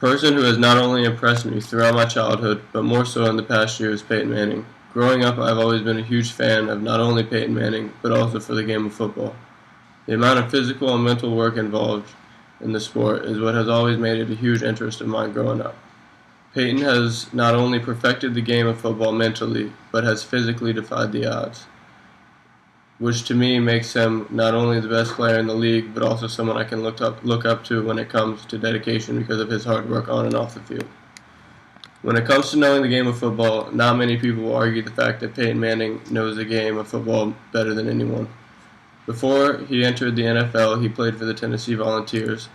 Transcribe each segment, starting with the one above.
person who has not only impressed me throughout my childhood, but more so in the past year is Peyton Manning. Growing up, I've always been a huge fan of not only Peyton Manning, but also for the game of football. The amount of physical and mental work involved in the sport is what has always made it a huge interest of mine growing up. Peyton has not only perfected the game of football mentally, but has physically defied the odds, which to me makes him not only the best player in the league, but also someone I can look up to when it comes to dedication because of his hard work on and off the field. When it comes to knowing the game of football, not many people will argue the fact that Peyton Manning knows the game of football better than anyone. Before he entered the NFL, he played for the Tennessee Volunteers,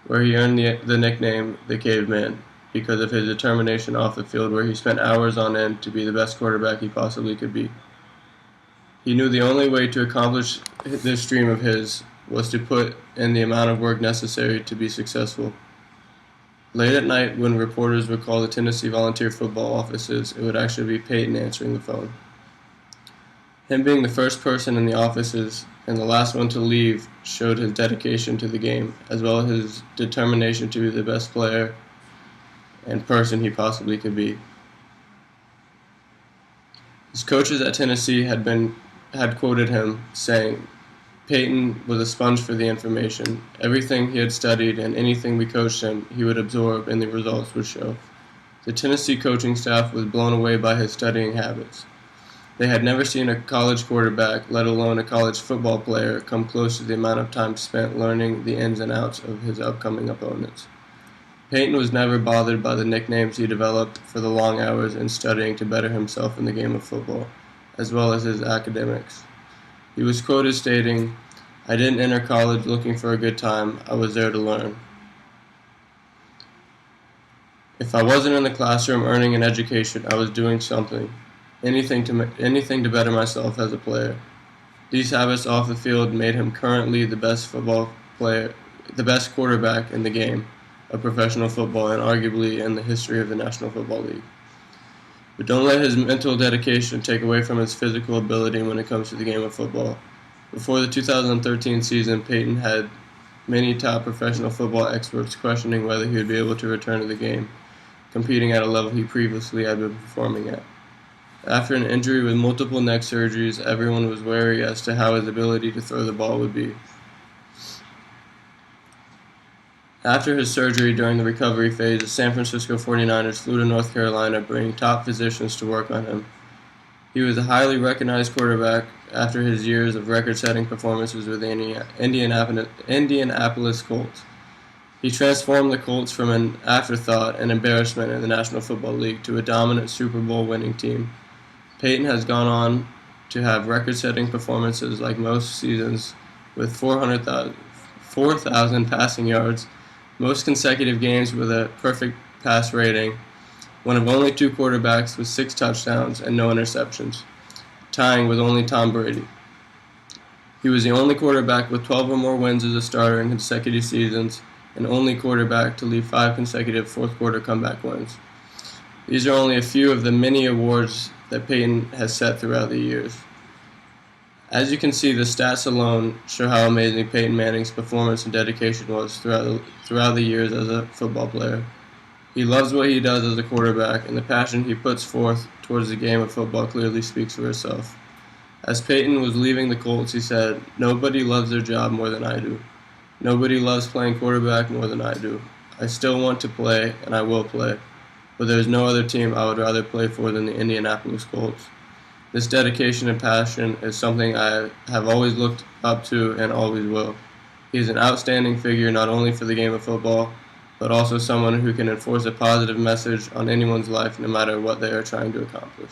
where he earned the nickname the Caveman because of his determination off the field, where he spent hours on end to be the best quarterback he possibly could be. He knew the only way to accomplish this dream of his was to put in the amount of work necessary to be successful. Late at night, when reporters would call the Tennessee Volunteer football offices, it would actually be Peyton answering the phone. Him being the first person in the offices and the last one to leave showed his dedication to the game, as well as his determination to be the best player and person he possibly could be. His coaches at Tennessee had quoted him saying, "Peyton was a sponge for the information. Everything he had studied and anything we coached him, he would absorb and the results would show." The Tennessee coaching staff was blown away by his studying habits. They had never seen a college quarterback, let alone a college football player, come close to the amount of time spent learning the ins and outs of his upcoming opponents. Peyton was never bothered by the nicknames he developed for the long hours in studying to better himself in the game of football, as well as his academics. He was quoted stating, "I didn't enter college looking for a good time, I was there to learn. If I wasn't in the classroom earning an education, I was doing something, anything to better myself as a player." These habits off the field made him currently the best quarterback in the game of professional football and arguably in the history of the National Football League. But don't let his mental dedication take away from his physical ability when it comes to the game of football. Before the 2013 season, Peyton had many top professional football experts questioning whether he would be able to return to the game, competing at a level he previously had been performing at. After an injury with multiple neck surgeries, everyone was wary as to how his ability to throw the ball would be. After his surgery during the recovery phase, the San Francisco 49ers flew to North Carolina, bringing top physicians to work on him. He was a highly recognized quarterback after his years of record-setting performances with the Indianapolis Colts. He transformed the Colts from an afterthought and embarrassment in the National Football League to a dominant Super Bowl winning team. Peyton has gone on to have record-setting performances like most seasons with 4,000 passing yards, most consecutive games with a perfect pass rating, one of only two quarterbacks with 6 touchdowns and no interceptions, tying with only Tom Brady. He was the only quarterback with 12 or more wins as a starter in consecutive seasons, and only quarterback to lead 5 consecutive fourth-quarter comeback wins. These are only a few of the many awards that Peyton has set throughout the years. As you can see, the stats alone show how amazing Peyton Manning's performance and dedication was throughout the years as a football player. He loves what he does as a quarterback, and the passion he puts forth towards the game of football clearly speaks for itself. As Peyton was leaving the Colts, he said, "Nobody loves their job more than I do. Nobody loves playing quarterback more than I do. I still want to play, and I will play, but there's no other team I would rather play for than the Indianapolis Colts." This dedication and passion is something I have always looked up to and always will. He is an outstanding figure not only for the game of football, but also someone who can enforce a positive message on anyone's life no matter what they are trying to accomplish.